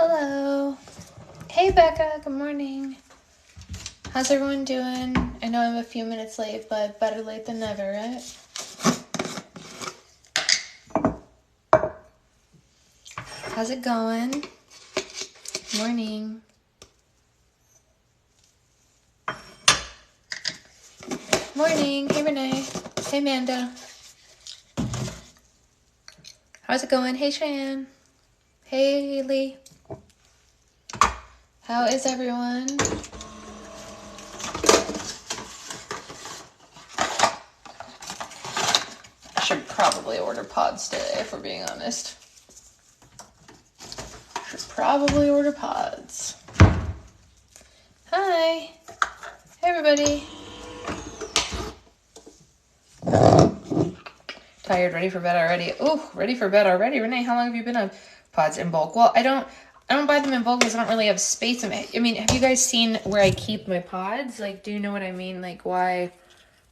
Hello. Hey, Becca. Good morning. How's everyone doing? I know I'm a few minutes late, but better late than never, right? How's it going? Morning. Morning. Hey, Renee. Hey, Amanda. How's it going? Hey, Cheyenne. Hey, Lee. How is everyone? I should probably order pods today, if we're being honest. Should probably order pods. Hi. Hey, everybody. Tired, ready for bed already. Ooh, ready for bed already. Renee, how long have you been on pods in bulk? Well, I don't buy them in bulk because I don't really have space. I mean, have you guys seen where I keep my pods? Like, do you know what I mean? Like, why?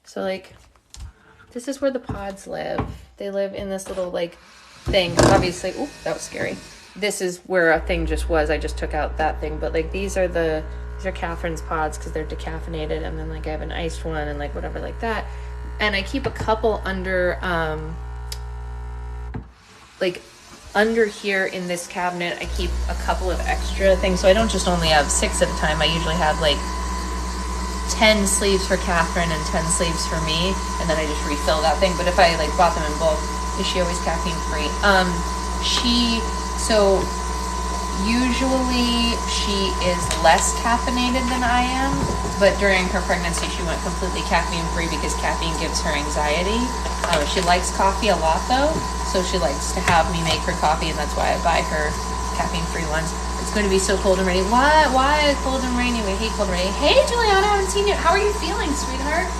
So, like, this is where the pods live. They live in this little, like, thing. Obviously, ooh, that was scary. This is where a thing just was. I just took out that thing. But, like, these are Catherine's pods because they're decaffeinated. And then, like, I have an iced one and, like, whatever like that. And I keep a couple under, under here in this cabinet. I keep a couple of extra things. So I don't just only have 6 at a time. I usually have, like, 10 sleeves for Catherine and 10 sleeves for me. And then I just refill that thing. But if I, like, bought them in bulk, is she always caffeine free? Usually she is less caffeinated than I am, but during her pregnancy she went completely caffeine free because caffeine gives her anxiety. She likes coffee a lot though, so she likes to have me make her coffee, and that's why I buy her caffeine free ones. It's going to be so cold and rainy. Why cold and rainy? We hate cold and rainy. Hey Juliana, I haven't seen you. How are you feeling, sweetheart?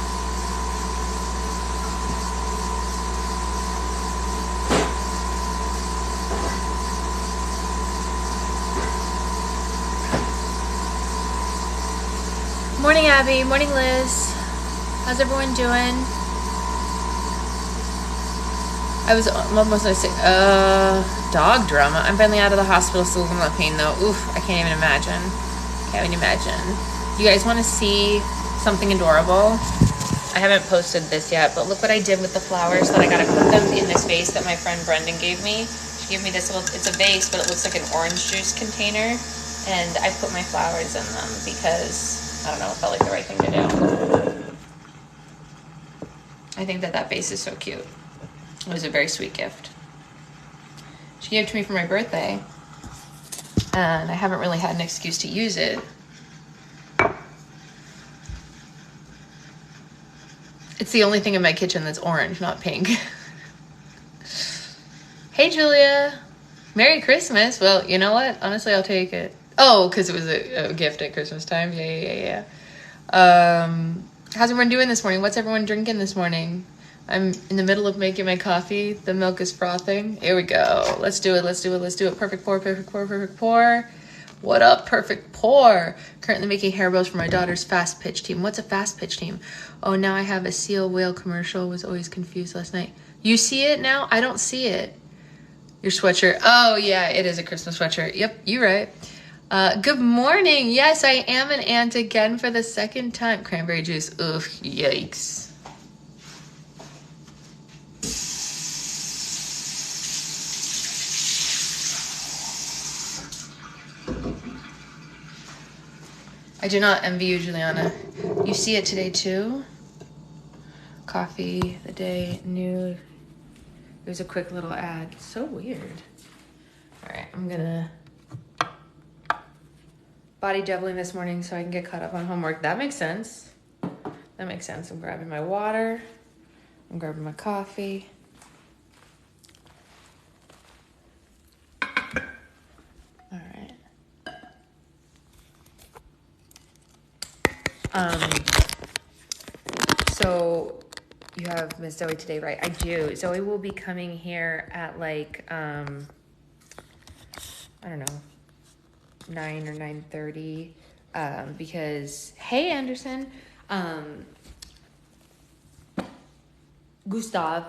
Morning, Abby. Morning, Liz. How's everyone doing? What was I saying? Dog drama. I'm finally out of the hospital, still in pain though. Oof, I can't even imagine. Can't even imagine. You guys want to see something adorable? I haven't posted this yet, but look what I did with the flowers that I got to put them in this vase that my friend Brendan gave me. She gave me this little, it's a vase, but it looks like an orange juice container. And I put my flowers in them because I don't know, it felt like the right thing to do. I think that vase is so cute. It was a very sweet gift. She gave it to me for my birthday, and I haven't really had an excuse to use it. It's the only thing in my kitchen that's orange, not pink. Hey, Julia. Merry Christmas. Well, you know what? Honestly, I'll take it. Oh, because it was a gift at Christmas time. Yeah. How's everyone doing this morning? What's everyone drinking this morning? I'm in the middle of making my coffee. The milk is frothing. Here we go. Let's do it. Perfect pour. What up, perfect pour? Currently making hair bows for my daughter's fast pitch team. What's a fast pitch team? Oh, now I have a seal whale commercial. Was always confused last night. You see it now? I don't see it. Your sweatshirt. Oh, yeah, it is a Christmas sweatshirt. Yep, you're right. Good morning. Yes, I am an aunt again for the second time. Cranberry juice. Ugh, yikes. I do not envy you, Juliana. You see it today too? Coffee, the day, new. It was a quick little ad. So weird. All right, I'm gonna body doubling this morning so I can get caught up on homework. That makes sense. I'm grabbing my water. I'm grabbing my coffee. All right. So you have Miss Zoe today, right? I do. Zoe will be coming here at like, I don't know, 9 or 9:30, because, hey, Anderson, Gustav,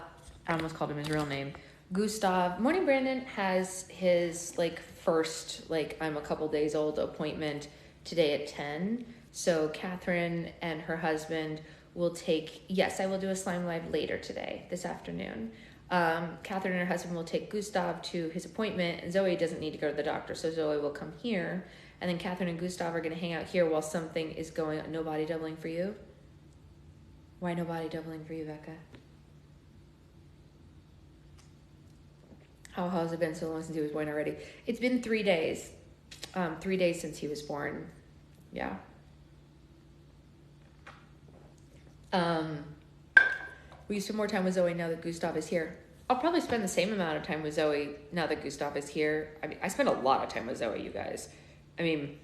I almost called him his real name. Gustav, morning Brandon, has his like first, like, I'm a couple days old appointment today at 10. So Catherine and her husband will take, yes, I will do a slime live later today, this afternoon. Catherine and her husband will take Gustav to his appointment, and Zoe doesn't need to go to the doctor, so Zoe will come here. And then Catherine and Gustav are going to hang out here while something is going on. No body doubling for you? Why no body doubling for you, Becca? How has it been so long since he was born already? It's been 3 days. 3 days since he was born. Yeah. Will you spend more time with Zoe now that Gustav is here? I'll probably spend the same amount of time with Zoe now that Gustav is here. I mean, I spend a lot of time with Zoe, you guys. I mean,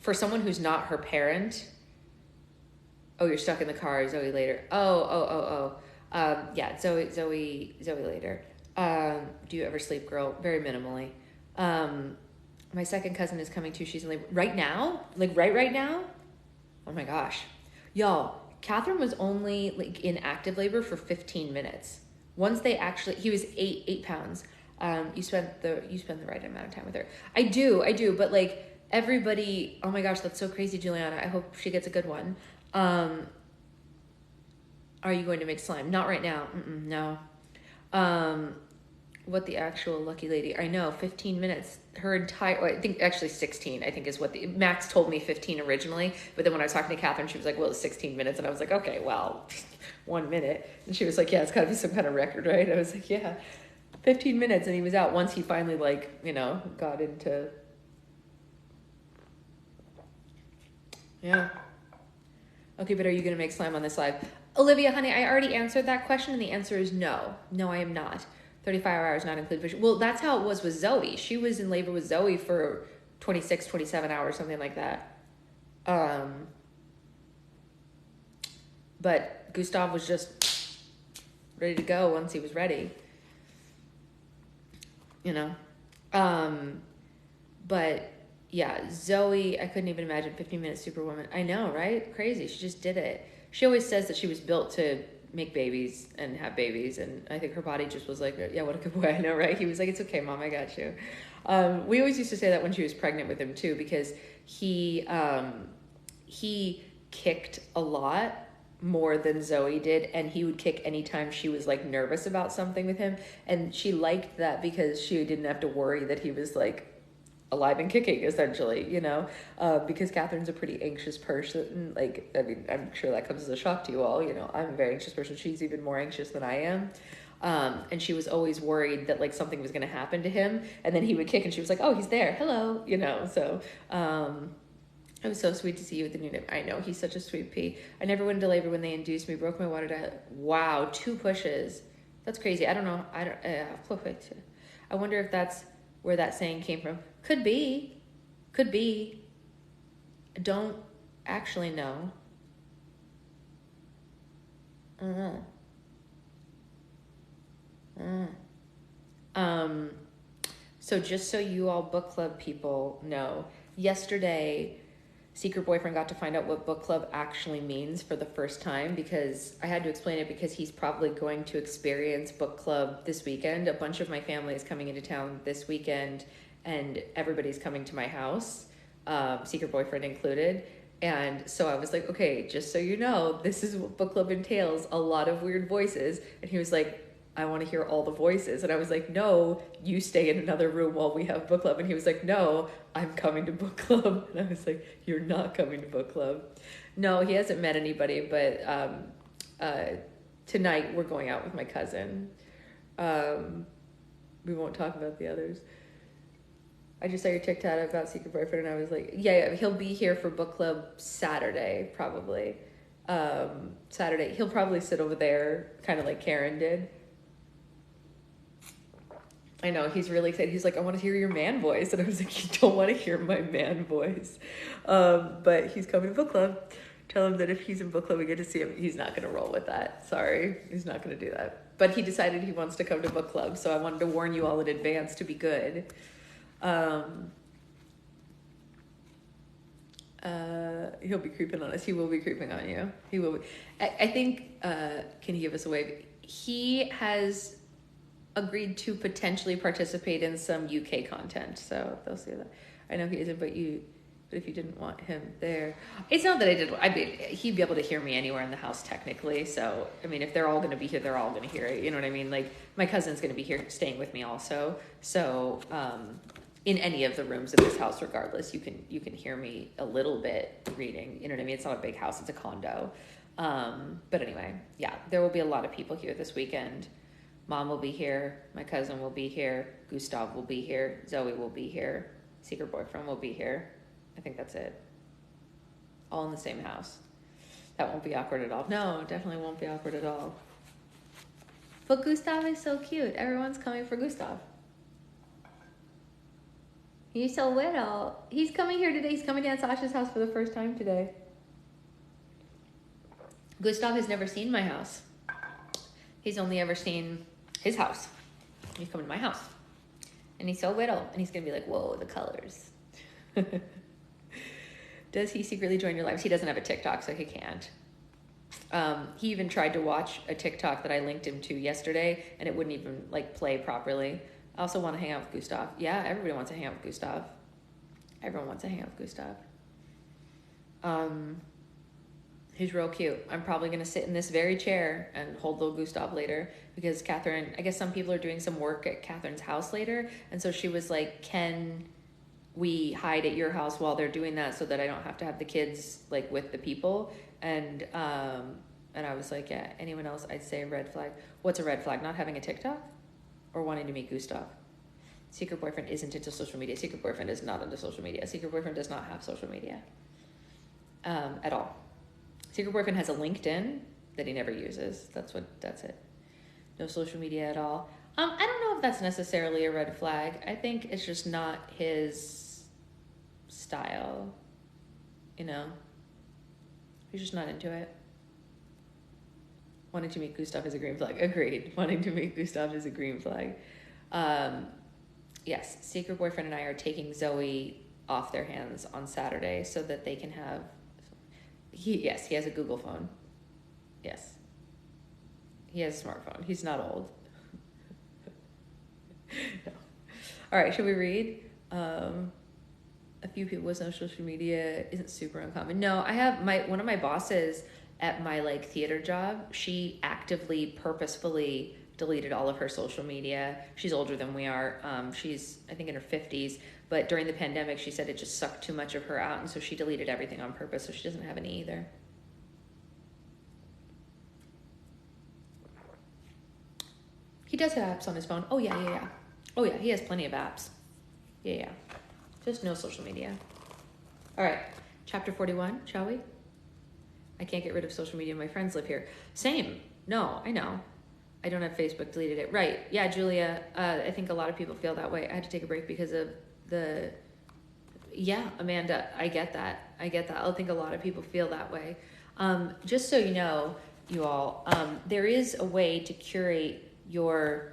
for someone who's not her parent. Oh, you're stuck in the car, Zoe later. Yeah, Zoe later. Do you ever sleep, girl? Very minimally. My second cousin is coming too. She's in labor right now. Like right now. Oh my gosh, y'all. Catherine was only like in active labor for 15 minutes. Once they actually, he was 8 pounds. You spent the right amount of time with her. I do. But like everybody, oh my gosh, that's so crazy, Juliana. I hope she gets a good one. Are you going to make slime? Not right now. No. What the actual lucky lady? I know, 15 minutes. Her entire, I think actually 16, I think is what Max told me 15 originally. But then when I was talking to Catherine, she was like, well, it's 16 minutes. And I was like, okay, well, 1 minute. And she was like, yeah, it's gotta be some kind of record, right? I was like, yeah, 15 minutes. And he was out once he finally got into, yeah. Okay, but are you gonna make slime on this live? Olivia, honey, I already answered that question and the answer is no. No, I am not. 35 hours not include vision. Well, that's how it was with Zoe. She was in labor with Zoe for 26, 27 hours, something like that. But Gustav was just ready to go once he was ready. But yeah, Zoe, I couldn't even imagine 15-minute superwoman. I know, right? Crazy. She just did it. She always says that she was built to make babies and have babies, and I think her body just was like, yeah, what a good boy. I know, right? He was like, it's okay, Mom, I got you. We always used to say that when she was pregnant with him too, because he kicked a lot more than Zoe did, and he would kick anytime she was like nervous about something with him, and she liked that because she didn't have to worry that he was like alive and kicking, essentially, because Catherine's a pretty anxious person. Like, I mean, I'm sure that comes as a shock to you all. I'm a very anxious person. She's even more anxious than I am. And she was always worried that like something was going to happen to him, and then he would kick and she was like, oh, he's there. Hello. So, it was so sweet to see you with the new name. I know, he's such a sweet pea. I never went into labor when they induced me, broke my water diet. Wow. 2 pushes. That's crazy. I don't know. I wonder if that's where that saying came from. Could be. I don't actually know. So just so you all book club people know, yesterday Secret Boyfriend got to find out what book club actually means for the first time, because I had to explain it because he's probably going to experience book club this weekend. A bunch of my family is coming into town this weekend, and everybody's coming to my house, Secret Boyfriend included. And so I was like, okay, just so you know, this is what book club entails, a lot of weird voices. And he was like, I want to hear all the voices. And I was like, no, you stay in another room while we have book club. And he was like, no, I'm coming to book club. And I was like, you're not coming to book club. No, he hasn't met anybody, but tonight we're going out with my cousin. We won't talk about the others. I just saw your TikTok about Secret Boyfriend, and I was like, yeah, he'll be here for book club Saturday, probably. Saturday. He'll probably sit over there, kind of like Karen did. I know, he's really excited. He's like, I want to hear your man voice. And I was like, you don't want to hear my man voice. But he's coming to book club. Tell him that if he's in book club, we get to see him. He's not going to roll with that. Sorry, he's not going to do that. But he decided he wants to come to book club. So I wanted to warn you all in advance to be good. He'll be creeping on us. He will be creeping on you. He will be. I think, can he give us a wave? He has agreed to potentially participate in some UK content, so they'll see that. I know he isn't, but if you didn't want him there, it's not that I did. I mean, he'd be able to hear me anywhere in the house technically. So I mean, if they're all going to be here, they're all going to hear it. You know what I mean? Like my cousin's going to be here, staying with me also. So in any of the rooms of this house, regardless, you can hear me a little bit reading. You know what I mean? It's not a big house; it's a condo. But anyway, yeah, there will be a lot of people here this weekend. Mom will be here. My cousin will be here. Gustav will be here. Zoe will be here. Secret boyfriend will be here. I think that's it. All in the same house. That won't be awkward at all. No, definitely won't be awkward at all. But Gustav is so cute. Everyone's coming for Gustav. He's so little. He's coming here today. He's coming down to Sasha's house for the first time today. Gustav has never seen my house. He's only ever seen his house. He's coming to my house. And he's so little. And he's going to be like, whoa, the colors. Does he secretly join your lives? He doesn't have a TikTok, so he can't. He even tried to watch a TikTok that I linked him to yesterday, and it wouldn't even like play properly. I also want to hang out with Gustav. Yeah, everybody wants to hang out with Gustav. Everyone wants to hang out with Gustav. He's real cute. I'm probably going to sit in this very chair and hold little Gustav later because Catherine, I guess some people are doing some work at Catherine's house later. And so she was like, can we hide at your house while they're doing that so that I don't have to have the kids like with the people? And I was like, yeah, anyone else, I'd say a red flag. What's a red flag? Not having a TikTok or wanting to meet Gustav? Secret boyfriend isn't into social media. Secret boyfriend is not into social media. Secret boyfriend does not have social media at all. Secret boyfriend has a LinkedIn that he never uses. That's it. No social media at all. I don't know if that's necessarily a red flag. I think it's just not his style. You know? He's just not into it. Wanting to meet Gustav is a green flag. Agreed. Wanting to meet Gustav is a green flag. Yes, secret boyfriend and I are taking Zoe off their hands on Saturday so that they can have... He has a Google phone. Yes. He has a smartphone. He's not old. No. All right, should we read? A few people with no social media isn't super uncommon. No, I have one of my bosses at my like theater job. She actively, purposefully deleted all of her social media. She's older than we are. She's, I think, in her 50s. But during the pandemic, she said it just sucked too much of her out. And so she deleted everything on purpose. So she doesn't have any either. He does have apps on his phone. Oh, yeah. Oh, yeah, he has plenty of apps. Yeah. Just no social media. All right, chapter 41, shall we? I can't get rid of social media. My friends live here. Same. No, I know. I don't have Facebook, deleted it. Right. Yeah, Julia, I think a lot of people feel that way. I had to take a break because of yeah, Amanda, I get that. I think a lot of people feel that way. Just so you know, you all, there is a way to curate your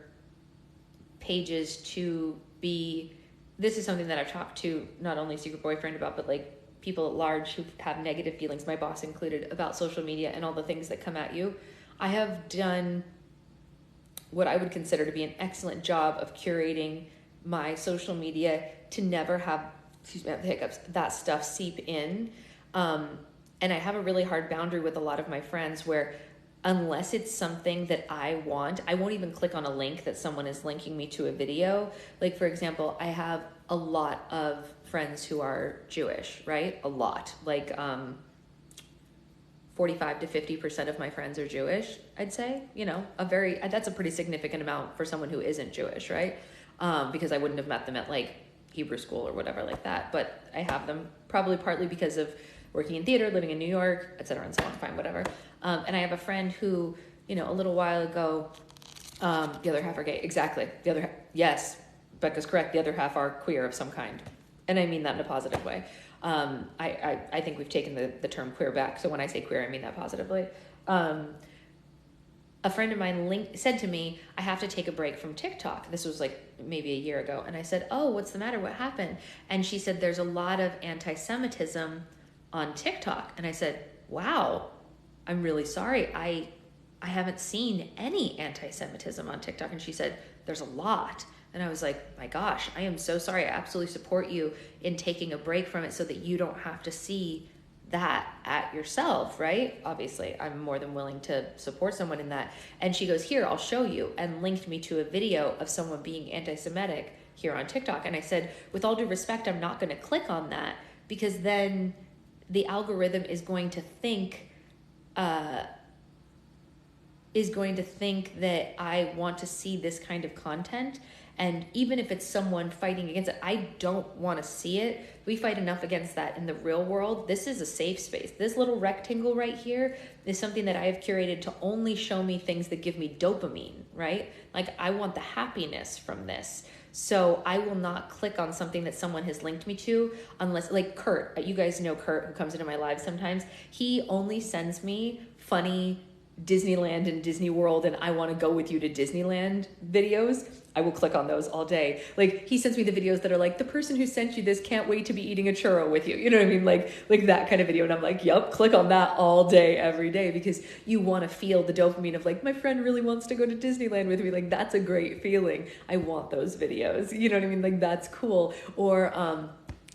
pages to be, this is something that I've talked to not only Secret Boyfriend about, but like people at large who have negative feelings, my boss included, about social media and all the things that come at you. I have done what I would consider to be an excellent job of curating my social media to never have, excuse me, I have the hiccups, that stuff seep in. And I have a really hard boundary with a lot of my friends where unless it's something that I want, I won't even click on a link that someone is linking me to a video. Like, for example, I have a lot of friends who are Jewish, right? A lot. Like 45 to 50% of my friends are Jewish, I'd say. You know, that's a pretty significant amount for someone who isn't Jewish, right? Because I wouldn't have met them at like Hebrew school or whatever like that. But I have them probably partly because of working in theater, living in New York, et cetera, and so on, fine, whatever. And I have a friend who, you know, a little while ago, the other half are gay. Exactly. The other half, yes, Becca's correct. The other half are queer of some kind. And I mean that in a positive way. I think we've taken the term queer back. So when I say queer, I mean that positively. A friend of mine said to me, I have to take a break from TikTok. This was like maybe a year ago. And I said, oh, what's the matter? What happened? And she said, there's a lot of anti-Semitism on TikTok. And I said, wow, I'm really sorry. I haven't seen any anti-Semitism on TikTok. And she said, there's a lot. And I was like, my gosh, I am so sorry. I absolutely support you in taking a break from it so that you don't have to see that at yourself, right? Obviously, I'm more than willing to support someone in that. And she goes, here, I'll show you, and linked me to a video of someone being anti-Semitic here on TikTok. And I said, with all due respect, I'm not going to click on that, because then the algorithm is going to think that I want to see this kind of content. And even if it's someone fighting against it, I don't want to see it. We fight enough against that in the real world. This is a safe space. This little rectangle right here is something that I have curated to only show me things that give me dopamine, right? Like, I want the happiness from this. So I will not click on something that someone has linked me to unless, like Kurt, you guys know Kurt, who comes into my live sometimes. He only sends me funny Disneyland and Disney World and I want to go with you to Disneyland videos. I will click on those all day. Like, he sends me the videos that are like, the person who sent you this can't wait to be eating a churro with you. You know what I mean? Like that kind of video. And I'm like, yep, click on that all day, every day, because you want to feel the dopamine of like, my friend really wants to go to Disneyland with me. Like, that's a great feeling. I want those videos. You know what I mean? Like, that's cool. Or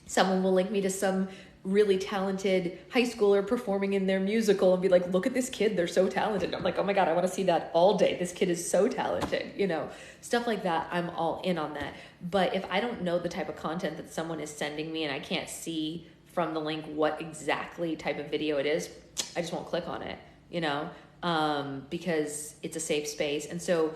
someone will link me to some really talented high schooler performing in their musical and be like, look at this kid, they're so talented. I'm like, oh my God, I want to see that all day. This kid is so talented, you know, stuff like that. I'm all in on that. But if I don't know the type of content that someone is sending me and I can't see from the link what exactly type of video it is, I just won't click on it, you know, because it's a safe space. And so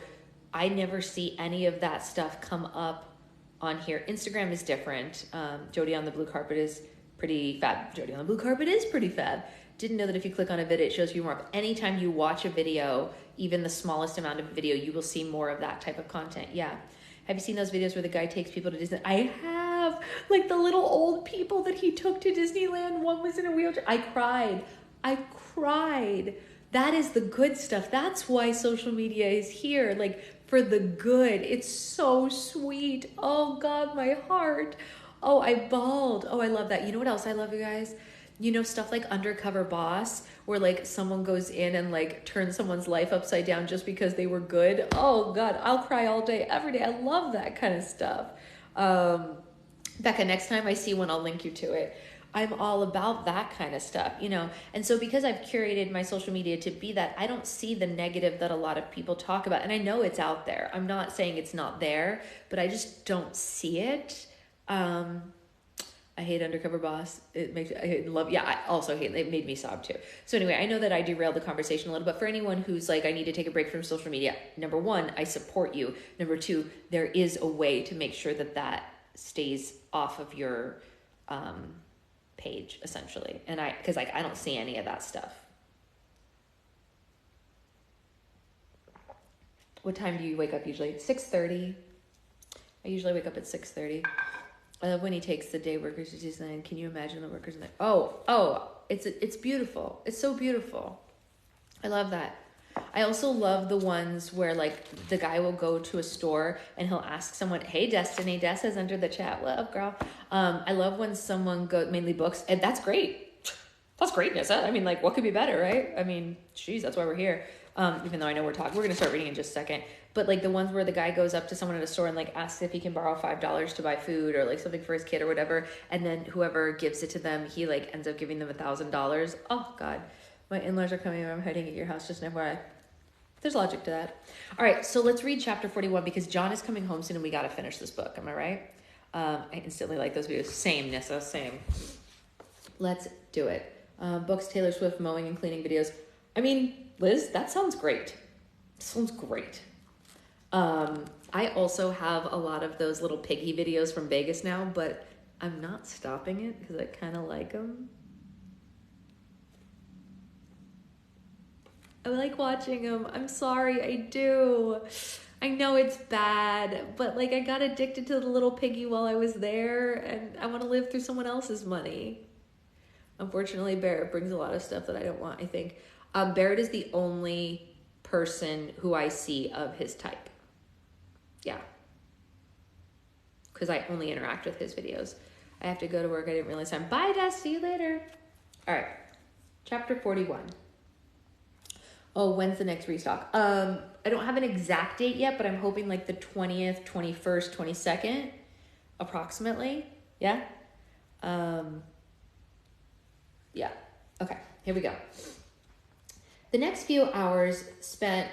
I never see any of that stuff come up on here. Instagram is different. Jody on the blue carpet is pretty fab. Jody on the blue carpet is pretty fab. Didn't know that if you click on a video, it shows you more. Anytime you watch a video, even the smallest amount of video, you will see more of that type of content. Yeah. Have you seen those videos where the guy takes people to Disney? I have. Like the little old people that he took to Disneyland. One was in a wheelchair. I cried. That is the good stuff. That's why social media is here. Like, for the good. It's so sweet. Oh God, my heart. Oh, I bawled. Oh, I love that. You know what else I love, you guys? You know, stuff like Undercover Boss, where like someone goes in and like turns someone's life upside down just because they were good. Oh God, I'll cry all day, every day. I love that kind of stuff. Becca, next time I see one, I'll link you to it. I'm all about that kind of stuff, you know? And so because I've curated my social media to be that, I don't see the negative that a lot of people talk about. And I know it's out there. I'm not saying it's not there, but I just don't see it. I hate Undercover Boss. I also hate, it made me sob too. So anyway, I know that I derailed the conversation a little, but for anyone who's like, I need to take a break from social media, number one, I support you. Number two, there is a way to make sure that that stays off of your, page essentially. And cause like, I don't see any of that stuff. What time do you wake up usually? 6:30. I usually wake up at 6:30. I love when he takes the day workers to Disneyland. Can you imagine the workers? It's beautiful. It's so beautiful. I love that. I also love the ones where like the guy will go to a store and he'll ask someone, hey, Destiny, Des has entered the chat. What up, girl? I love when someone mainly books, and that's great. That's great, Nissa. I mean, like, what could be better, right? I mean, geez, that's why we're here. Even though I know we're going to start reading in just a second. But like the ones where the guy goes up to someone at a store and like asks if he can borrow $5 to buy food or like something for his kid or whatever. And then whoever gives it to them, he like ends up giving them $1,000. Oh God, my in-laws are coming. I'm hiding at your house, just an FYI. There's logic to that. All right, so let's read chapter 41 because John is coming home soon and we got to finish this book. Am I right? I instantly like those videos. Same, Nissa, same. Let's do it. Books, Taylor Swift, mowing and cleaning videos. I mean, Liz, that sounds great. Sounds great. I also have a lot of those little piggy videos from Vegas now, but I'm not stopping it because I kind of like them. I like watching them. I'm sorry, I do. I know it's bad, but like I got addicted to the little piggy while I was there and I want to live through someone else's money. Unfortunately, Barrett brings a lot of stuff that I don't want, I think. Barrett is the only person who I see of his type. Yeah. Because I only interact with his videos. I have to go to work. I didn't realize time. Bye, Des. See you later. All right. Chapter 41. Oh, when's the next restock? I don't have an exact date yet, but I'm hoping like the 20th, 21st, 22nd, approximately. Yeah? Yeah. Okay, here we go. The next few hours spent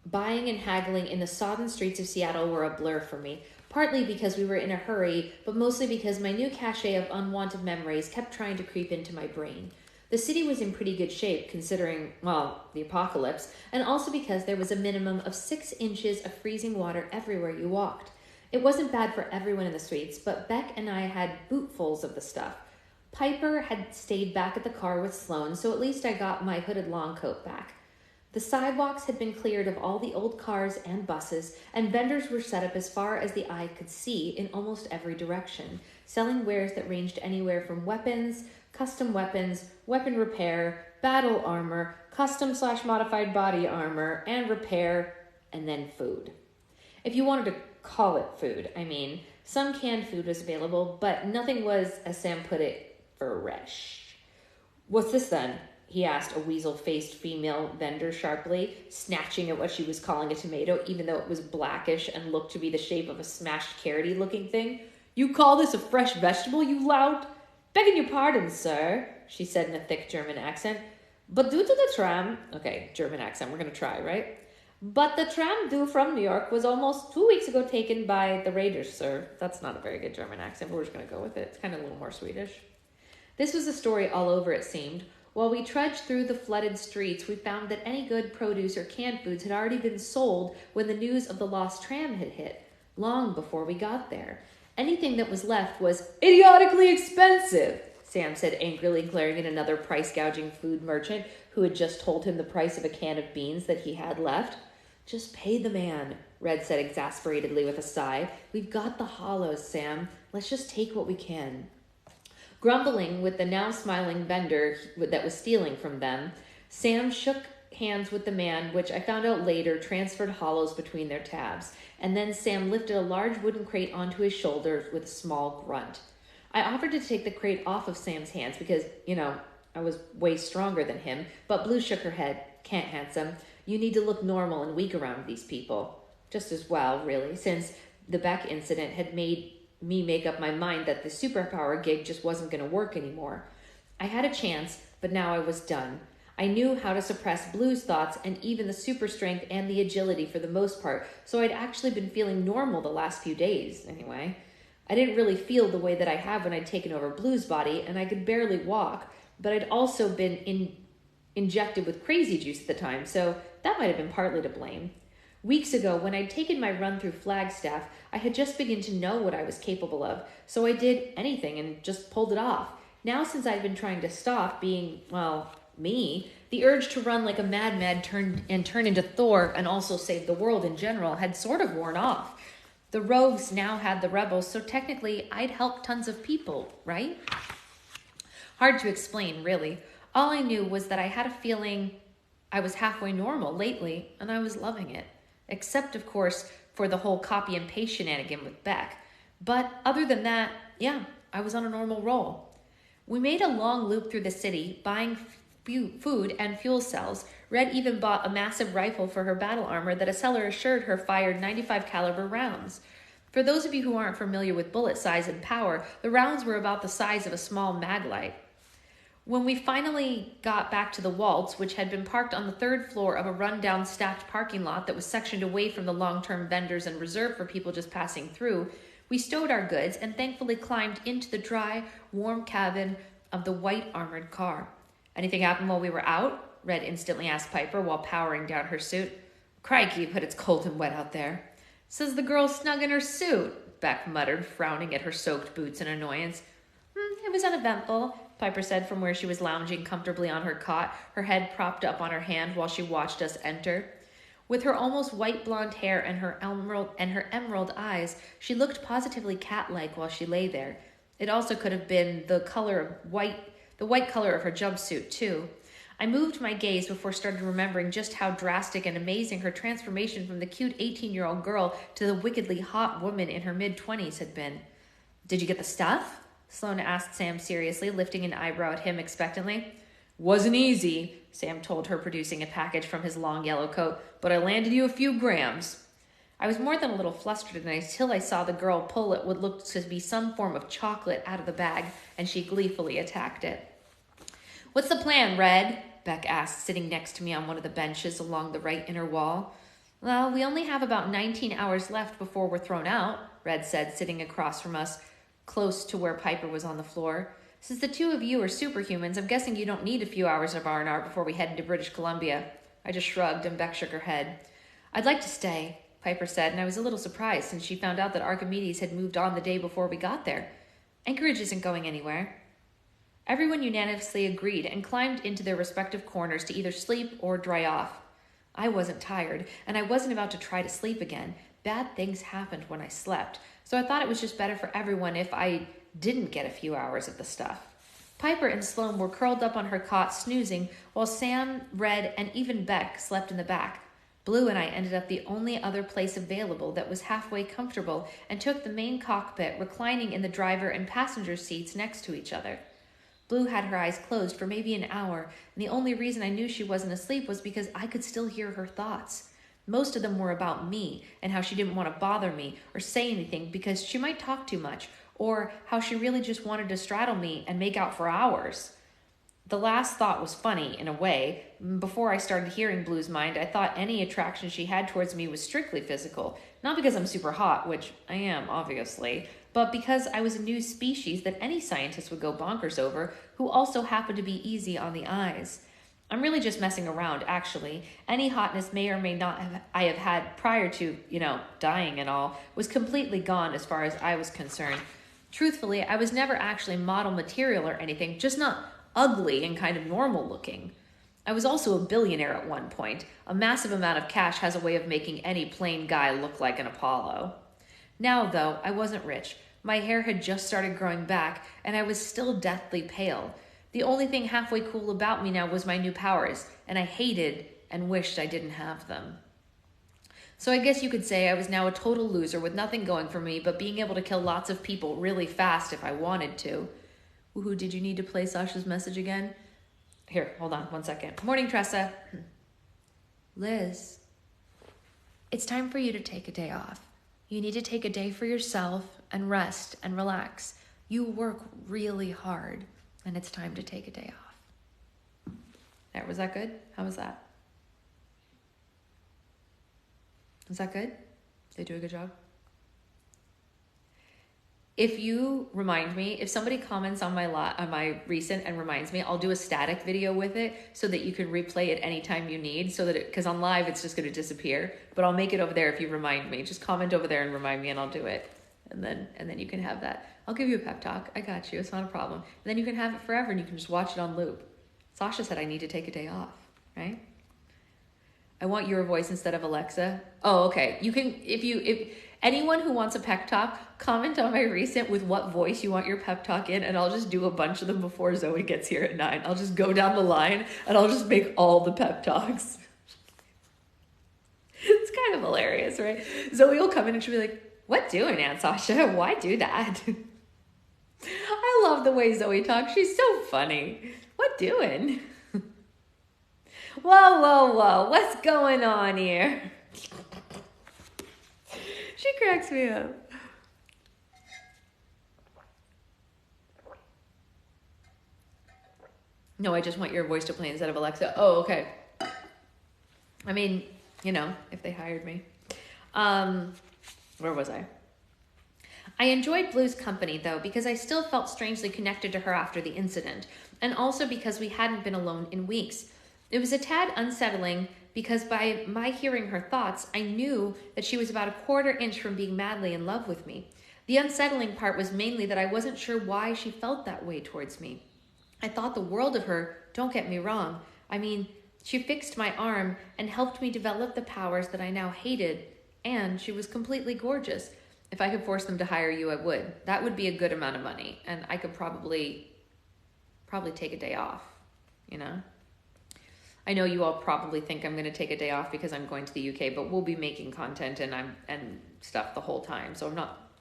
buying and haggling in the sodden streets of Seattle were a blur for me, partly because we were in a hurry, but mostly because my new cache of unwanted memories kept trying to creep into my brain. The city was in pretty good shape, considering, well, the apocalypse, and also because there was a minimum of 6 inches of freezing water everywhere you walked. It wasn't bad for everyone in the streets, but Beck and I had bootfuls of the stuff. Piper had stayed back at the car with Sloan, so at least I got my hooded long coat back. The sidewalks had been cleared of all the old cars and buses, and vendors were set up as far as the eye could see in almost every direction, selling wares that ranged anywhere from weapons, custom weapons, weapon repair, battle armor, custom/modified body armor, and repair, and then food. If you wanted to call it food, I mean. Some canned food was available, but nothing was, as Sam put it, fresh. What's this then? He asked a weasel-faced female vendor sharply, snatching at what she was calling a tomato, even though it was blackish and looked to be the shape of a smashed carroty-looking thing. You call this a fresh vegetable, you lout? Begging your pardon, sir, she said in a thick German accent. But due to the tram... Okay, German accent, we're going to try, right? But the tram due from New York was almost 2 weeks ago taken by the raiders, sir. That's not a very good German accent, but we're just going to go with it. It's kind of a little more Swedish. This was a story all over, it seemed. While we trudged through the flooded streets, we found that any good produce or canned foods had already been sold when the news of the lost tram had hit, long before we got there. Anything that was left was idiotically expensive, Sam said angrily, glaring at another price-gouging food merchant who had just told him the price of a can of beans that he had left. Just pay the man, Red said exasperatedly with a sigh. We've got the hollows, Sam. Let's just take what we can. Grumbling with the now smiling vendor that was stealing from them, Sam shook hands with the man, which I found out later transferred hollows between their tabs, and then Sam lifted a large wooden crate onto his shoulders with a small grunt. I offered to take the crate off of Sam's hands because, I was way stronger than him, but Blue shook her head. Can't, handsome. You need to look normal and weak around these people. Just as well, really, since the Beck incident had made me make up my mind that the superpower gig just wasn't going to work anymore. I had a chance, but now I was done. I knew how to suppress Blue's thoughts and even the super strength and the agility for the most part, so I'd actually been feeling normal the last few days, anyway. I didn't really feel the way that I have when I'd taken over Blue's body, and I could barely walk, but I'd also been injected with crazy juice at the time, so that might have been partly to blame. Weeks ago, when I'd taken my run through Flagstaff, I had just begun to know what I was capable of, so I did anything and just pulled it off. Now, since I'd been trying to stop being, me, the urge to run like a madman turn into Thor and also save the world in general had sort of worn off. The rogues now had the rebels, so technically I'd helped tons of people, right? Hard to explain, really. All I knew was that I had a feeling I was halfway normal lately, and I was loving it. Except, of course, for the whole copy and paste shenanigan with Beck. But other than that, I was on a normal roll. We made a long loop through the city, buying food and fuel cells. Red even bought a massive rifle for her battle armor that a seller assured her fired 95 caliber rounds. For those of you who aren't familiar with bullet size and power, the rounds were about the size of a small maglite. When we finally got back to the Waltz, which had been parked on the 3rd floor of a rundown stacked parking lot that was sectioned away from the long-term vendors and reserved for people just passing through, we stowed our goods and thankfully climbed into the dry, warm cabin of the white armored car. Anything happened while we were out? Red instantly asked Piper while powering down her suit. Crikey, but it's cold and wet out there. Says the girl snug in her suit, Beck muttered, frowning at her soaked boots in annoyance. It was uneventful, Piper said from where she was lounging comfortably on her cot, her head propped up on her hand while she watched us enter. With her almost white blonde hair and her emerald eyes, she looked positively cat-like while she lay there. It also could have been the white color of her jumpsuit, too. I moved my gaze before started remembering just how drastic and amazing her transformation from the cute 18-year-old girl to the wickedly hot woman in her mid-20s had been. Did you get the stuff? Sloan asked Sam seriously, lifting an eyebrow at him expectantly. Wasn't easy, Sam told her, producing a package from his long yellow coat, but I landed you a few grams. I was more than a little flustered until I saw the girl pull at what looked to be some form of chocolate out of the bag, and she gleefully attacked it. What's the plan, Red? Beck asked, sitting next to me on one of the benches along the right inner wall. Well, we only have about 19 hours left before we're thrown out, Red said, sitting across from us, close to where Piper was on the floor. Since the two of you are superhumans, I'm guessing you don't need a few hours of R&R before we head into British Columbia. I just shrugged, and Beck shook her head. I'd like to stay, Piper said, and I was a little surprised since she found out that Archimedes had moved on the day before we got there. Anchorage isn't going anywhere. Everyone unanimously agreed and climbed into their respective corners to either sleep or dry off. I wasn't tired, and I wasn't about to try to sleep again. Bad things happened when I slept, so I thought it was just better for everyone if I didn't get a few hours of the stuff. Piper and Sloane were curled up on her cot snoozing, while Sam, Red, and even Beck slept in the back. Blue and I ended up the only other place available that was halfway comfortable and took the main cockpit, reclining in the driver and passenger seats next to each other. Blue had her eyes closed for maybe an hour, and the only reason I knew she wasn't asleep was because I could still hear her thoughts. Most of them were about me and how she didn't want to bother me or say anything because she might talk too much, or how she really just wanted to straddle me and make out for hours. The last thought was funny, in a way. Before I started hearing Blue's mind, I thought any attraction she had towards me was strictly physical. Not because I'm super hot, which I am, obviously, but because I was a new species that any scientist would go bonkers over, who also happened to be easy on the eyes. I'm really just messing around, actually. Any hotness may or may not have had prior to, dying and all, was completely gone as far as I was concerned. Truthfully, I was never actually model material or anything, just not ugly and kind of normal looking. I was also a billionaire at one point. A massive amount of cash has a way of making any plain guy look like an Apollo. Now, though, I wasn't rich. My hair had just started growing back, and I was still deathly pale. The only thing halfway cool about me now was my new powers, and I hated and wished I didn't have them. So I guess you could say I was now a total loser with nothing going for me but being able to kill lots of people really fast if I wanted to. Woohoo, did you need to play Sasha's message again? Here, hold on 1 second. Morning, Tressa. Liz, it's time for you to take a day off. You need to take a day for yourself and rest and relax. You work really hard, and it's time to take a day off. There, was that good? How was that? Was that good? Did they do a good job? If you remind me, if somebody comments on my recent and reminds me, I'll do a static video with it so that you can replay it anytime you need, so that because on live it's just going to disappear, but I'll make it over there if you remind me. Just comment over there and remind me and I'll do it. And then you can have that. I'll give you a pep talk. I got you. It's not a problem. And then you can have it forever and you can just watch it on loop. Sasha said I need to take a day off, right? I want your voice instead of Alexa. Oh, okay. You can, if anyone who wants a pep talk, comment on my recent with what voice you want your pep talk in, and I'll just do a bunch of them before Zoe gets here at 9. I'll just go down the line and I'll just make all the pep talks. It's kind of hilarious, right? Zoe will come in and she'll be like, what doing, Aunt Sasha? Why do that? I love the way Zoe talks. She's so funny. What doing? Whoa, what's going on here? She cracks me up. No, I just want your voice to play instead of Alexa. Oh, okay. I mean, if they hired me. Where was I? I enjoyed Blue's company, though, because I still felt strangely connected to her after the incident, and also because we hadn't been alone in weeks. It was a tad unsettling because by my hearing her thoughts, I knew that she was about a quarter inch from being madly in love with me. The unsettling part was mainly that I wasn't sure why she felt that way towards me. I thought the world of her, don't get me wrong. I mean, she fixed my arm and helped me develop the powers that I now hated, and she was completely gorgeous. If I could force them to hire you, I would. That would be a good amount of money, and I could probably take a day off, I know you all probably think I'm going to take a day off because I'm going to the UK, but we'll be making content and stuff the whole time. So I'm not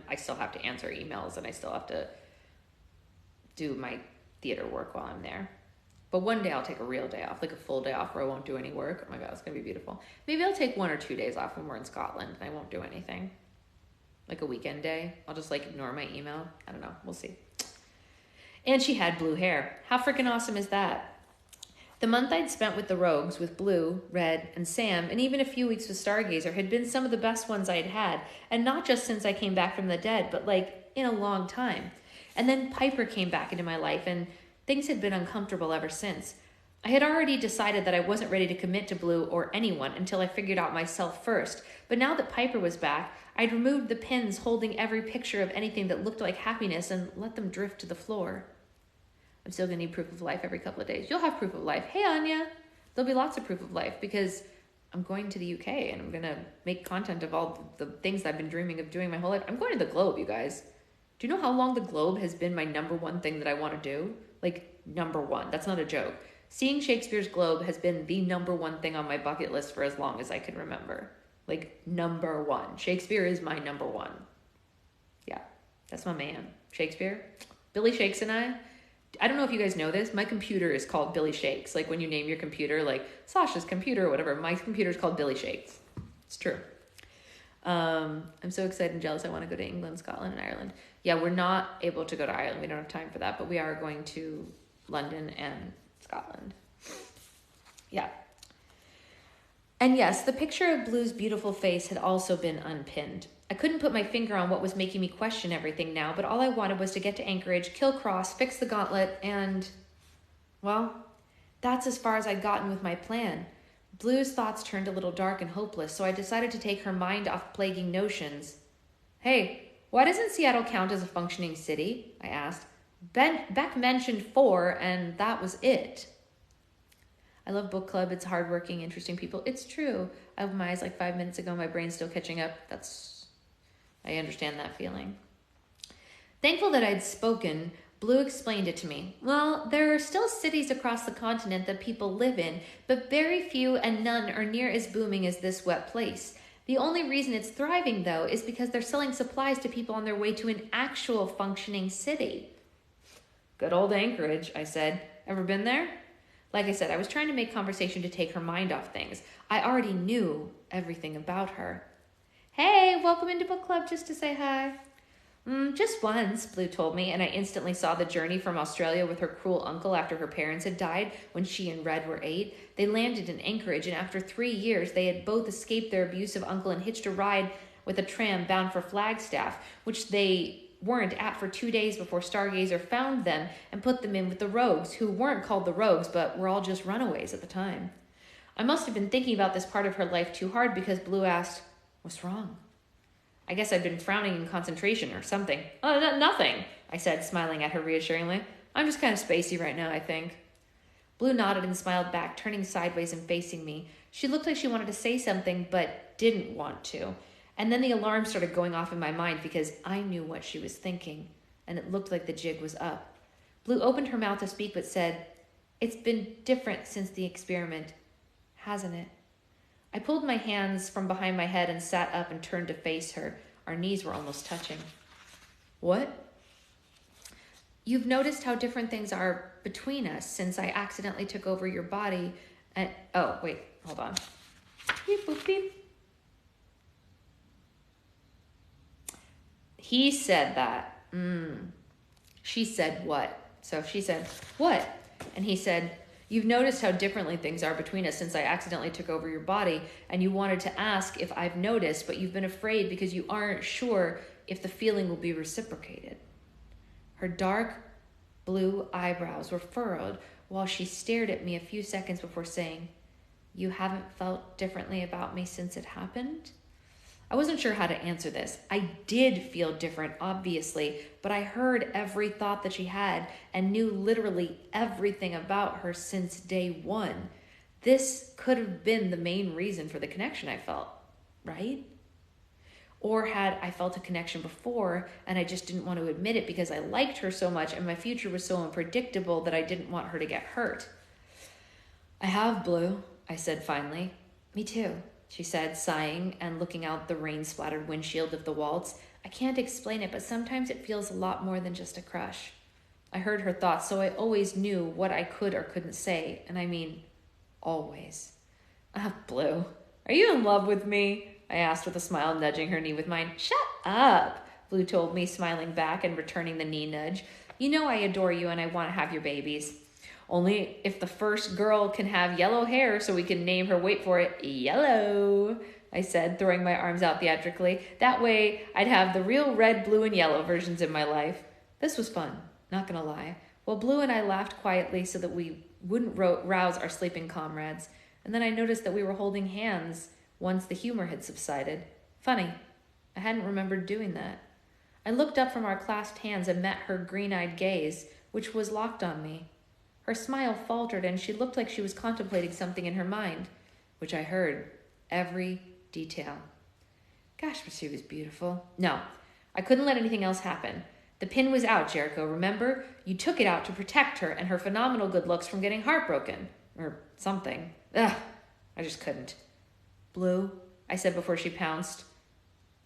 I still have to answer emails and I still have to do my theater work while I'm there. But one day I'll take a real day off, like a full day off where I won't do any work. Oh my God, it's going to be beautiful. Maybe I'll take 1 or 2 days off when we're in Scotland and I won't do anything. Like a weekend day. I'll just like ignore my email. I don't know. We'll see. And she had blue hair. How freaking awesome is that? The month I'd spent with the Rogues, with Blue, Red, and Sam, and even a few weeks with Stargazer, had been some of the best ones I'd had. And not just since I came back from the dead, but like in a long time. And then Piper came back into my life, and things had been uncomfortable ever since. I had already decided that I wasn't ready to commit to Blue or anyone until I figured out myself first. But now that Piper was back, I'd removed the pins holding every picture of anything that looked like happiness and let them drift to the floor. I'm still going to need proof of life every couple of days. You'll have proof of life. Hey, Anya. There'll be lots of proof of life because I'm going to the UK and I'm going to make content of all the things I've been dreaming of doing my whole life. I'm going to the Globe, you guys. Do you know how long the Globe has been my number one thing that I want to do? Like, number one. That's not a joke. Seeing Shakespeare's Globe has been the number one thing on my bucket list for as long as I can remember. Like, number one. Shakespeare is my number one. Yeah, that's my man. Shakespeare. Billy Shakes and I don't know if you guys know this. My computer is called Billy Shakes. Like when you name your computer, like Sasha's computer or whatever. My computer is called Billy Shakes. It's true. I'm so excited and jealous. I want to go to England, Scotland, and Ireland. Yeah, we're not able to go to Ireland. We don't have time for that. But we are going to London and Scotland. Yeah. And yes, the picture of Blue's beautiful face had also been unpinned. I couldn't put my finger on what was making me question everything now, but all I wanted was to get to Anchorage, kill Cross, fix the gauntlet, and, well, that's as far as I'd gotten with my plan. Blue's thoughts turned a little dark and hopeless, so I decided to take her mind off plaguing notions. Hey, why doesn't Seattle count as a functioning city? I asked. Beck mentioned 4, and that was it. I love book club. It's hardworking, interesting people. It's true. I opened my eyes like 5 minutes ago. My brain's still catching up. I understand that feeling. Thankful that I'd spoken, Blue explained it to me. Well, there are still cities across the continent that people live in, but very few and none are near as booming as this wet place. The only reason it's thriving, though, is because they're selling supplies to people on their way to an actual functioning city. Good old Anchorage, I said. Ever been there? Like I said, I was trying to make conversation to take her mind off things. I already knew everything about her. Hey, welcome into book club, just to say hi. Just once, Blue told me, and I instantly saw the journey from Australia with her cruel uncle after her parents had died when she and Red were 8. They landed in Anchorage, and after 3 years, they had both escaped their abusive uncle and hitched a ride with a tram bound for Flagstaff, which they weren't at for 2 days before Stargazer found them and put them in with the Rogues, who weren't called the Rogues, but were all just runaways at the time. I must have been thinking about this part of her life too hard because Blue asked, "What's wrong?" I guess I'd been frowning in concentration or something. Oh, nothing, I said, smiling at her reassuringly. I'm just kind of spacey right now, I think. Blue nodded and smiled back, turning sideways and facing me. She looked like she wanted to say something, but didn't want to. And then the alarm started going off in my mind because I knew what she was thinking, and it looked like the jig was up. Blue opened her mouth to speak, but said, "It's been different since the experiment, hasn't it?" I pulled my hands from behind my head and sat up and turned to face her. Our knees were almost touching. What? You've noticed how different things are between us since I accidentally took over your body and... Oh, wait, hold on. Beep, boop, beep. He said that. She said what? So she said, what? And he said, you've noticed how differently things are between us since I accidentally took over your body, and you wanted to ask if I've noticed, but you've been afraid because you aren't sure if the feeling will be reciprocated. Her dark blue eyebrows were furrowed while she stared at me a few seconds before saying, "You haven't felt differently about me since it happened?" I wasn't sure how to answer this. I did feel different, obviously, but I heard every thought that she had and knew literally everything about her since day one. This could have been the main reason for the connection I felt, right? Or had I felt a connection before and I just didn't want to admit it because I liked her so much and my future was so unpredictable that I didn't want her to get hurt. I have, Blue, I said finally. Me too, she said, sighing and looking out the rain-splattered windshield of the waltz. I can't explain it, but sometimes it feels a lot more than just a crush. I heard her thoughts, so I always knew what I could or couldn't say, and I mean, always. Ah, Blue, are you in love with me? I asked with a smile, nudging her knee with mine. Shut up, Blue told me, smiling back and returning the knee nudge. You know I adore you and I want to have your babies. Only if the first girl can have yellow hair so we can name her, wait for it, Yellow, I said, throwing my arms out theatrically. That way I'd have the real red, blue, and yellow versions in my life. This was fun, not gonna lie. Well, Blue and I laughed quietly so that we wouldn't rouse our sleeping comrades. And then I noticed that we were holding hands once the humor had subsided. Funny, I hadn't remembered doing that. I looked up from our clasped hands and met her green-eyed gaze, which was locked on me. Her smile faltered, and she looked like she was contemplating something in her mind, which I heard, every detail. Gosh, but she was beautiful. No, I couldn't let anything else happen. The pin was out, Jericho, remember? You took it out to protect her and her phenomenal good looks from getting heartbroken. Or something. Ugh, I just couldn't. Blue, I said before she pounced.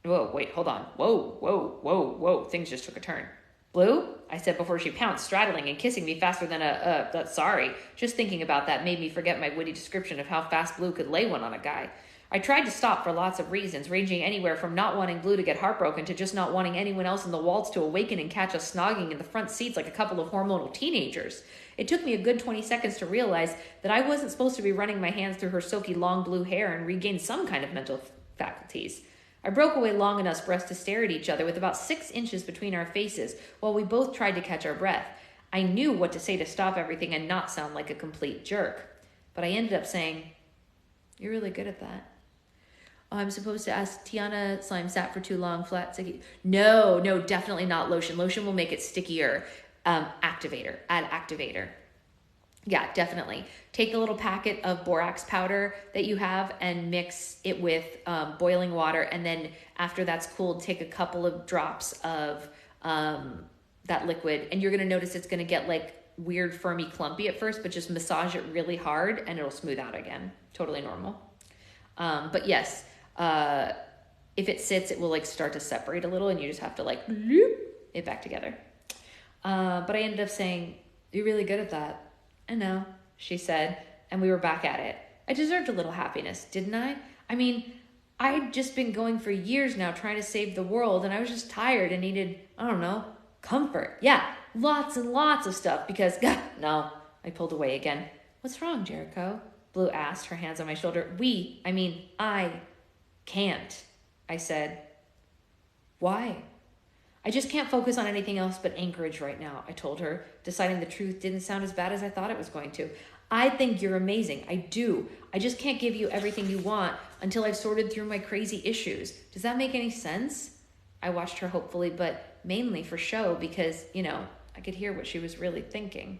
Whoa, wait, hold on. Whoa. Things just took a turn. Blue, I said before she pounced, straddling and kissing me faster than sorry. Just thinking about that made me forget my witty description of how fast Blue could lay one on a guy. I tried to stop for lots of reasons, ranging anywhere from not wanting Blue to get heartbroken to just not wanting anyone else in the waltz to awaken and catch us snogging in the front seats like a couple of hormonal teenagers. It took me a good 20 seconds to realize that I wasn't supposed to be running my hands through her silky long blue hair and regain some kind of mental faculties. I broke away long enough for us to stare at each other with about 6 inches between our faces while we both tried to catch our breath. I knew what to say to stop everything and not sound like a complete jerk. But I ended up saying, "You're really good at that." Oh, I'm supposed to ask Tiana, slime sat for too long, flat, sticky. No, definitely not lotion. Lotion will make it stickier. Activator, add activator. Yeah, definitely. Take a little packet of borax powder that you have and mix it with boiling water. And then after that's cooled, take a couple of drops of that liquid. And you're going to notice it's going to get like weird, firmy, clumpy at first, but just massage it really hard and it'll smooth out again. Totally normal. But yes, if it sits, it will like start to separate a little and you just have to like bloop it back together. But I ended up saying, "You're really good at that." "I know," she said, and we were back at it. I deserved a little happiness, didn't I? I mean, I'd just been going for years now trying to save the world, and I was just tired and needed, I don't know, comfort. Yeah, lots and lots of stuff because, no, I pulled away again. "What's wrong, Jericho?" Blue asked, her hands on my shoulder. I can't, I said. "Why?" "I just can't focus on anything else but Anchorage right now," I told her, deciding the truth didn't sound as bad as I thought it was going to. "I think you're amazing. I do. I just can't give you everything you want until I've sorted through my crazy issues. Does that make any sense?" I watched her hopefully, but mainly for show because, I could hear what she was really thinking.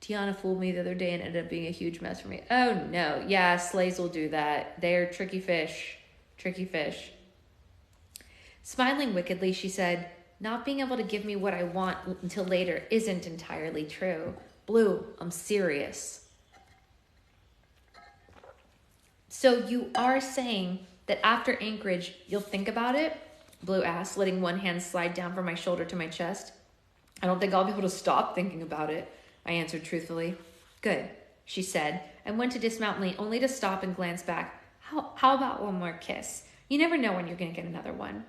"Tiana fooled me the other day and ended up being a huge mess for me." "Oh, no. Yeah, slays will do that. They're tricky fish. Tricky fish." Smiling wickedly, she said, "Not being able to give me what I want until later isn't entirely true. Blue, I'm serious." "So you are saying that after Anchorage, you'll think about it?" Blue asked, letting one hand slide down from my shoulder to my chest. "I don't think I'll be able to stop thinking about it," I answered truthfully. "Good," she said, and went to dismount me, only to stop and glance back. How about one more kiss? You never know when you're going to get another one."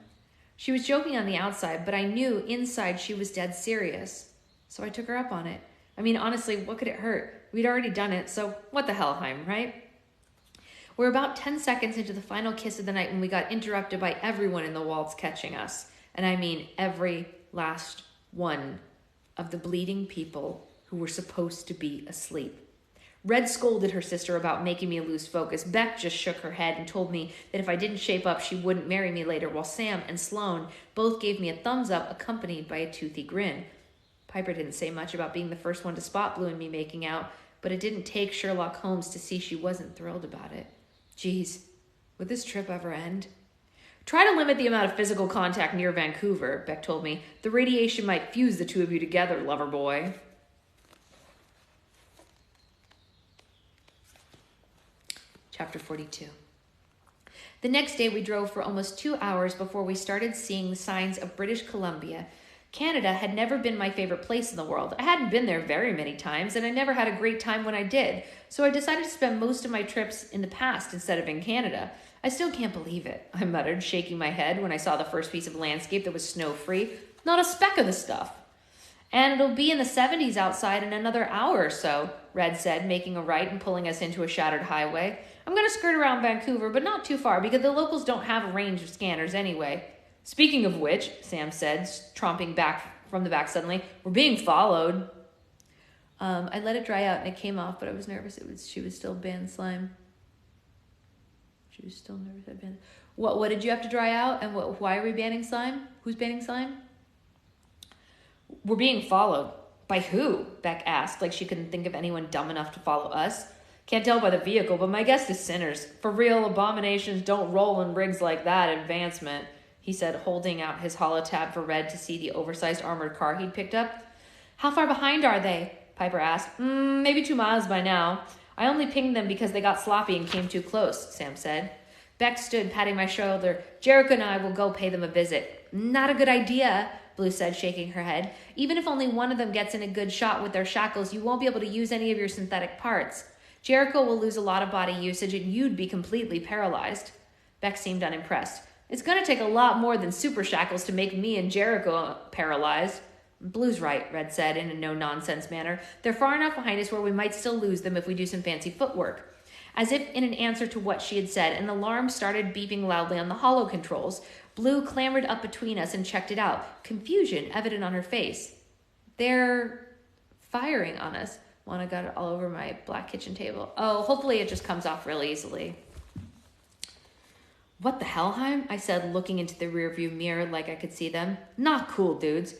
She was joking on the outside, but I knew inside she was dead serious. So I took her up on it. I mean, honestly, what could it hurt? We'd already done it, so what the hell, Heim, right? We're about 10 seconds into the final kiss of the night when we got interrupted by everyone in the waltz catching us. And I mean every last one of the bleeding people who were supposed to be asleep. Red scolded her sister about making me lose focus. Beck just shook her head and told me that if I didn't shape up, she wouldn't marry me later, while Sam and Sloane both gave me a thumbs up accompanied by a toothy grin. Piper didn't say much about being the first one to spot Blue and me making out, but it didn't take Sherlock Holmes to see she wasn't thrilled about it. Geez, would this trip ever end? "Try to limit the amount of physical contact near Vancouver," Beck told me. "The radiation might fuse the two of you together, lover boy." Chapter 42. The next day we drove for almost 2 hours before we started seeing the signs of British Columbia. Canada had never been my favorite place in the world. I hadn't been there very many times, and I never had a great time when I did. So I decided to spend most of my trips in the past instead of in Canada. I still can't believe it, I muttered, shaking my head when I saw the first piece of landscape that was snow-free. Not a speck of the stuff. And it'll be in the 70s outside in another hour or so, Red said, making a right and pulling us into a shattered highway. I'm going to skirt around Vancouver, but not too far, because the locals don't have a range of scanners anyway. Speaking of which, Sam said, tromping back from the back suddenly, we're being followed. I let it dry out and it came off, but I was nervous. She was still banned slime. She was still nervous. What did you have to dry out? And why are we banning slime? Who's banning slime? We're being followed. By who? Beck asked, like she couldn't think of anyone dumb enough to follow us. Can't tell by the vehicle, but my guess is sinners. For real, abominations don't roll in rigs like that. Advancement, he said, holding out his holotab for Red to see the oversized armored car he'd picked up. How far behind are they? Piper asked. Maybe 2 miles by now. I only pinged them because they got sloppy and came too close, Sam said. Beck stood, patting my shoulder. Jericho and I will go pay them a visit. Not a good idea, Blue said, shaking her head. Even if only one of them gets in a good shot with their shackles, you won't be able to use any of your synthetic parts. Jericho will lose a lot of body usage and you'd be completely paralyzed. Beck seemed unimpressed. It's going to take a lot more than super shackles to make me and Jericho paralyzed. Blue's right, Red said in a no-nonsense manner. They're far enough behind us where we might still lose them if we do some fancy footwork. As if in an answer to what she had said, an alarm started beeping loudly on the holo controls. Blue clambered up between us and checked it out, confusion evident on her face. They're firing on us. Juana got it all over my black kitchen table. Oh, hopefully it just comes off real easily. What the hell, Heim? I said, looking into the rearview mirror like I could see them. Not cool, dudes.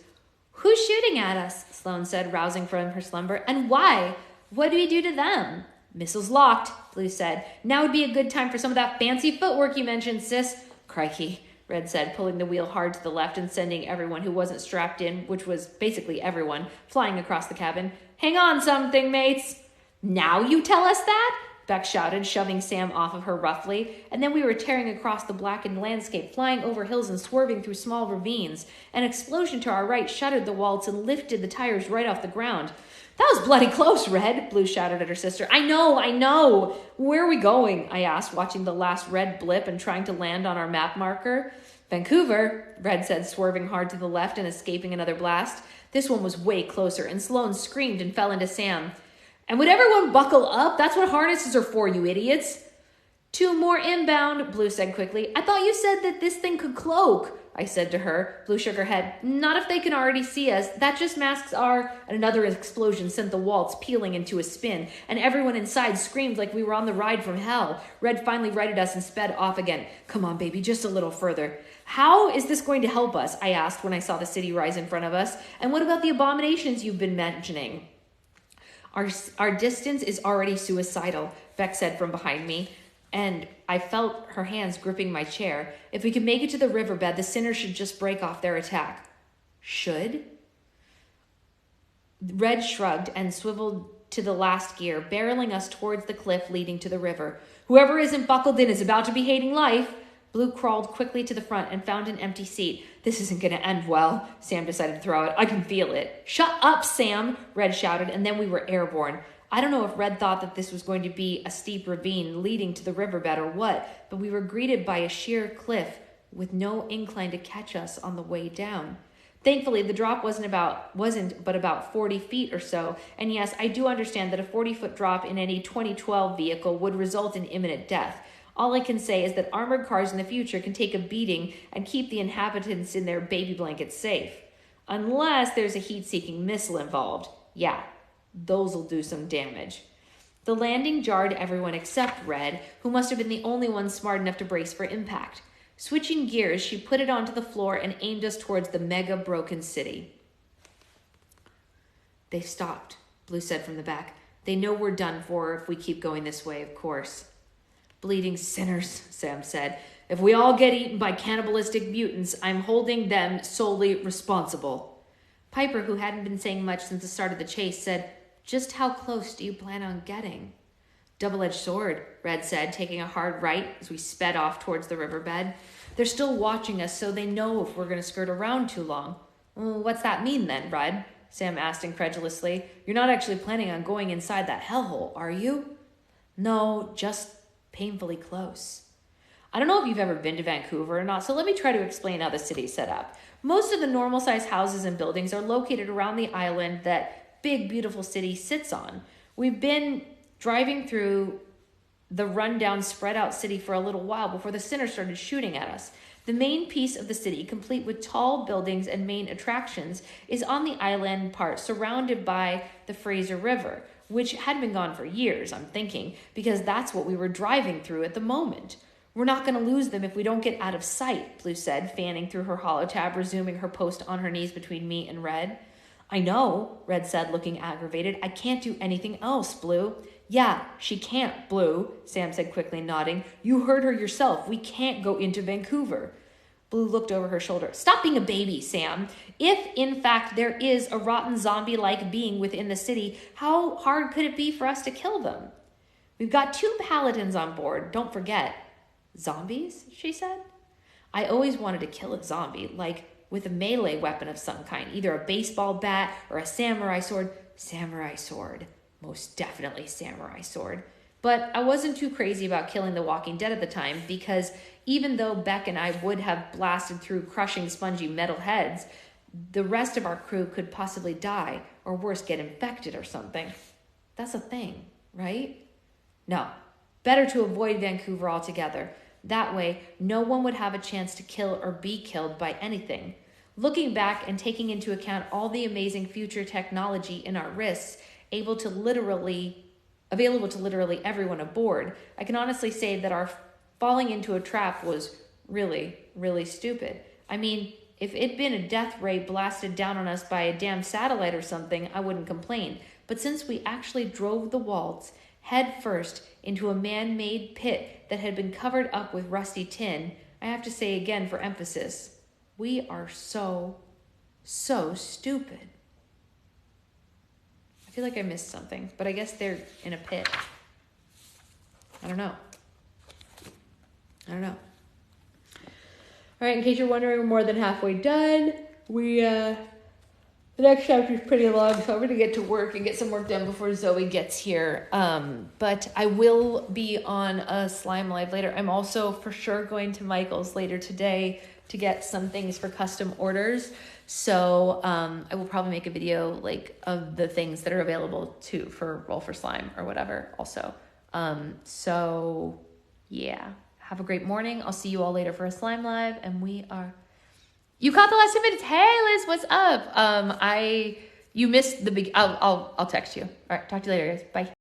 Who's shooting at us? Sloane said, rousing from her slumber. And why? What do we do to them? Missiles locked, Blue said. Now would be a good time for some of that fancy footwork you mentioned, sis. Crikey, Red said, pulling the wheel hard to the left and sending everyone who wasn't strapped in, which was basically everyone, flying across the cabin. Hang on something, mates. Now you tell us that? Beck shouted, shoving Sam off of her roughly, and then we were tearing across the blackened landscape, flying over hills and swerving through small ravines. An explosion to our right shuttered the waltz and lifted the tires right off the ground. That was bloody close, Red, Blue shouted at her sister. I know. Where are we going? I asked, watching the last red blip and trying to land on our map marker. Vancouver, Red said, swerving hard to the left and escaping another blast. This one was way closer, and Sloane screamed and fell into Sam. And would everyone buckle up? That's what harnesses are for, you idiots. 2 more inbound, Blue said quickly. I thought you said that this thing could cloak, I said to her. Blue shook her head. Not if they can already see us. That just masks our... And another explosion sent the waltz peeling into a spin, and everyone inside screamed like we were on the ride from hell. Red finally righted us and sped off again. Come on, baby, just a little further. How is this going to help us? I asked when I saw the city rise in front of us. And what about the abominations you've been mentioning? Our distance is already suicidal, Beck said from behind me, and I felt her hands gripping my chair. If we could make it to the riverbed, the sinners should just break off their attack. Should? Red shrugged and swiveled to the last gear, barreling us towards the cliff leading to the river. Whoever isn't buckled in is about to be hating life. Blue crawled quickly to the front and found an empty seat. This isn't going to end well, Sam decided to throw it. I can feel it. Shut up, Sam, Red shouted, and then we were airborne. I don't know if Red thought that this was going to be a steep ravine leading to the riverbed or what, but we were greeted by a sheer cliff with no incline to catch us on the way down. Thankfully, the drop wasn't but about 40 feet or so, and yes, I do understand that a 40-foot drop in any 2012 vehicle would result in imminent death. All I can say is that armored cars in the future can take a beating and keep the inhabitants in their baby blankets safe. Unless there's a heat-seeking missile involved. Yeah, those'll do some damage. The landing jarred everyone except Red, who must have been the only one smart enough to brace for impact. Switching gears, she put it onto the floor and aimed us towards the mega-broken city. They stopped, Blue said from the back. They know we're done for if we keep going this way, of course. Bleeding sinners, Sam said. If we all get eaten by cannibalistic mutants, I'm holding them solely responsible. Piper, who hadn't been saying much since the start of the chase, said, Just how close do you plan on getting? Double-edged sword, Red said, taking a hard right as we sped off towards the riverbed. They're still watching us, so they know if we're going to skirt around too long. Well, what's that mean then, Rudd? Sam asked incredulously. You're not actually planning on going inside that hellhole, are you? No, just painfully close. I don't know if you've ever been to Vancouver or not, so let me try to explain how the city's set up. Most of the normal-sized houses and buildings are located around the island that big, beautiful city sits on. We've been driving through the rundown, spread-out city for a little while before the Sinner started shooting at us. The main piece of the city, complete with tall buildings and main attractions, is on the island part, surrounded by the Fraser River, which had been gone for years, I'm thinking, because that's what we were driving through at the moment. We're not going to lose them if we don't get out of sight, Blue said, fanning through her holotab, resuming her post on her knees between me and Red. I know, Red said, looking aggravated. I can't do anything else, Blue. Yeah, she can't, Blue, Sam said quickly, nodding. You heard her yourself. We can't go into Vancouver. Blue looked over her shoulder. Stop being a baby, Sam. If, in fact, there is a rotten zombie-like being within the city, how hard could it be for us to kill them? We've got 2 paladins on board, don't forget. Zombies, she said. I always wanted to kill a zombie, like with a melee weapon of some kind, either a baseball bat or a samurai sword. Samurai sword. Most definitely samurai sword. But I wasn't too crazy about killing the Walking Dead at the time, because even though Beck and I would have blasted through crushing spongy metal heads, the rest of our crew could possibly die, or worse, get infected or something. That's a thing, right? No. Better to avoid Vancouver altogether. That way, no one would have a chance to kill or be killed by anything. Looking back and taking into account all the amazing future technology in our wrists, available to literally everyone aboard, I can honestly say that our falling into a trap was really, really stupid. I mean, if it'd been a death ray blasted down on us by a damn satellite or something, I wouldn't complain. But since we actually drove the waltz head first into a man-made pit that had been covered up with rusty tin, I have to say again for emphasis, we are so stupid. I feel like I missed something, but I guess they're in a pit. I don't know. All right, in case you're wondering, we're more than halfway done. The next chapter is pretty long, so I'm going to get to work and get some work done before Zoe gets here. But I will be on a slime live later. I'm also for sure going to Michael's later today to get some things for custom orders. So I will probably make a video like of the things that are available too for Roll for Slime or whatever also. So yeah, have a great morning. I'll see you all later for a slime live, and you caught the last 2 minutes. Hey Liz, what's up? You missed the big, I'll text you. All right, talk to you later guys. Bye.